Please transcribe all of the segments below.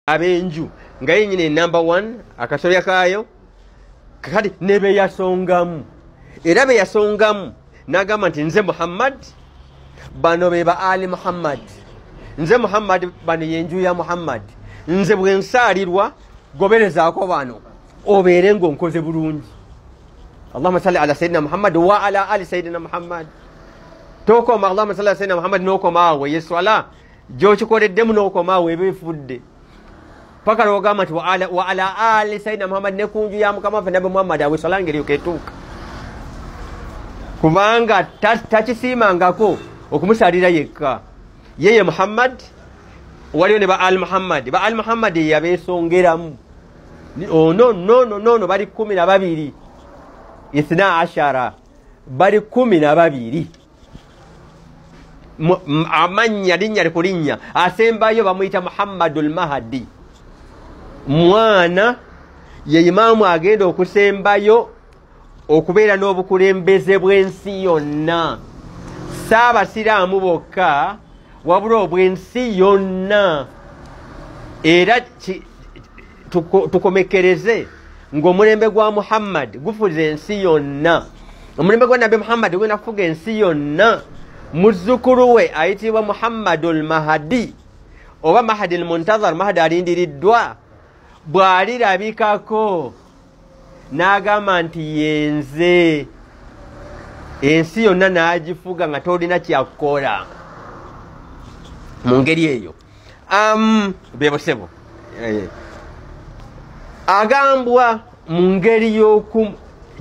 abenju nga yenyine number 1 akasolya kayo kati nebe yasongamu era be yasongamu nagamba nti nze Muhammad bano beba ali Muhammad nze Muhammad bano yenju ya Muhammad nze bwensalirwa goberezaako bano obeere ng'onkoze bulungi. Allahumma salli ala sayyidina Muhammad wa ala ali sayyidina Muhammad. Tokoma Allahumma salli ala sayyidina Muhammad n'okomaawe yeswala gy'okikoleddemu n'okomaawe ebifudde paka n'ogamba nti wa ala ali sayyidina Muhammad ne kunju ya mukama waffe nabbi Muhammad awe swala ngeri yokeetuuka kubanga takisiimangako okumusalira yekka yeye Muhammad waliyo ne ba al Muhammad yabeesongeramu no bali 12 12 bali 12 amanya linnya likulinnya asembayo bamuyita Muhammadul Mahdi mwana ye imamu agenda okusembayo okubeera n'obukulembeze bw'ensi yonna saabasiraamu bokka wabula obw'ensi yonna era tukomekereze ng'omulembe gwa Muhammad gufuza ensi yonna omulembe gwa Nabi Muhammad gwena kufuga ensi yonna muzzukulu we ayitibwa Muhammadul Mahdi oba Mahdi al-Muntazar Mahdi alindiriddwa bw'alirabikako n'agamba nti yenze ensi yonna n'agifuga nga tolina kyakukola mu ngeri eyo bebosebo agambwa mu ngeri y'oku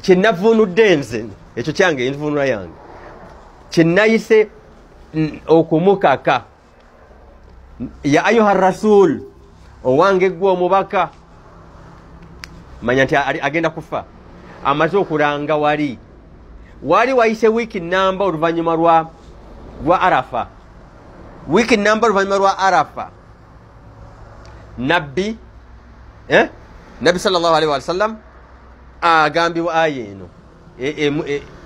kyenavunudde nze ekyo kyange envunula yange kyenayise okumukaka ya ayuha rasul owange gwe omubaka manya nti agenda kufa amaze okulanga wali wayise wiki namba oluvannyuma lwa Arafa wiki namba oluvannyuma lwa Arafa nabbi sallallahu alaihi wasallam agambibwa aya eno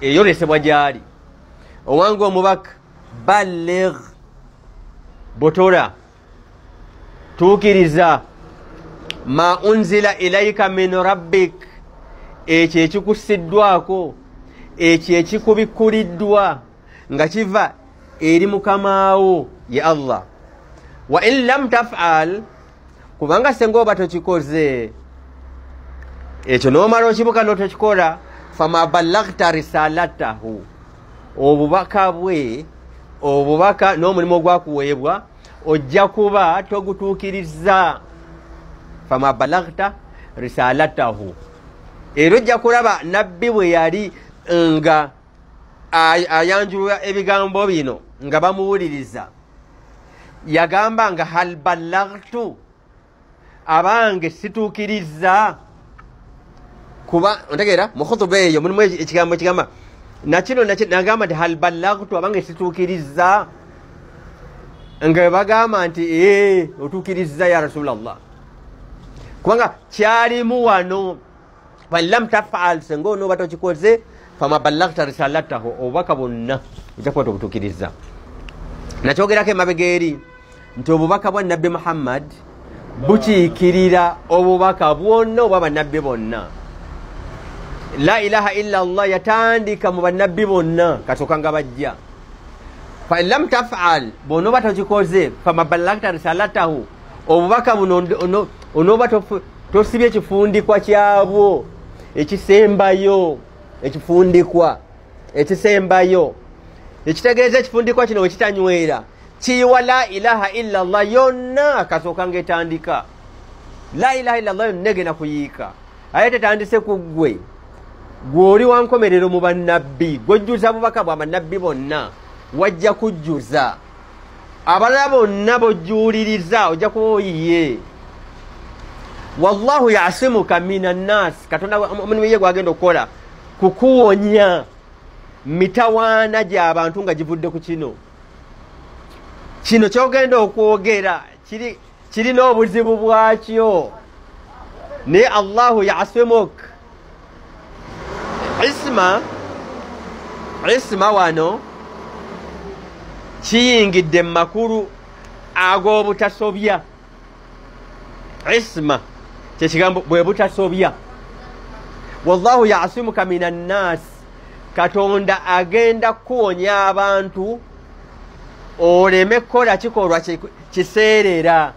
eyolesebwa gyali owange omubaka balligh botora tuukiriza ma unzila ilaika min rabbik ekyo ekikusiddwako ekyo ekikubikuliddwa nga kiva eri mukamaawo ye Allah wa in lam taf'al kubanga senga oba tokikoze ekyo n'omala okibuka n'otokikola fama ballaghta risalatahu obubaka n'omulimu ogwakuweebwa ojja kuba togutuukiriza fama ballaghta risalatahu era ojja kulaba nabbi bwe yali nga ayanjulwa ebigambo bino nga bamuwuliriza yagamba nga hal ballaghtu abange situukiriza kuba ontegeera mu khutuba eyo mulimu ekigambo ekigamba nakino nagamba nti hal ballaghtu abange situukiriza nga bagamba nti otuukiriza ya rasulallah kubanga kyalimu wano falam tafal senga onooba tokikoze fama ballaghta risalatahu obubaka bwonna ojja kuba tobutuukiriza nakyogerako emabega eri nti obubaka bwa nabbi Muhammad bukiikirira obubaka bwonna obwa bannabbi bonna la ilaha illa Allah yatandika mu bannabbi bonna kasooka nga bajja fa in lam taf'al bw'onooba tokikoze fama ballaghta risalatahu obubaka buno onooba tosibye ekifundikwa kyabwo ekisembayo ekifundikwa ekisembayo ekitegeeza ekifundikwa kino wekitanywera kiyiwa la ilaha illa Allah yonna kasooka ngaetandika la ilaha illa Allah yonna egenda kuyiika aye tetandise ku ggwe gw'oli wankomerero mu bannabbi gw'ojjuza bubaka bwa bannabbi bonna wajja kujjuza abalala bonna bojjuuliriza ojja kuba oyiye wallahu yasimuka minan nas katonda omulimu ye gwagenda okukola kukuwonya mitawaana gy'abantu nga givudde ku kino kyogenda okwogera kirina obuzibu bwakyo naye Allahu yasimuka isma wano kiyingidde mu makulu ag'obutasobya isma kyekigambo bwe butasobya. Wallahu ya'simuka minan nas, Katonda agenda kuwonya abantu oleme kukola kikolwa kiseerera.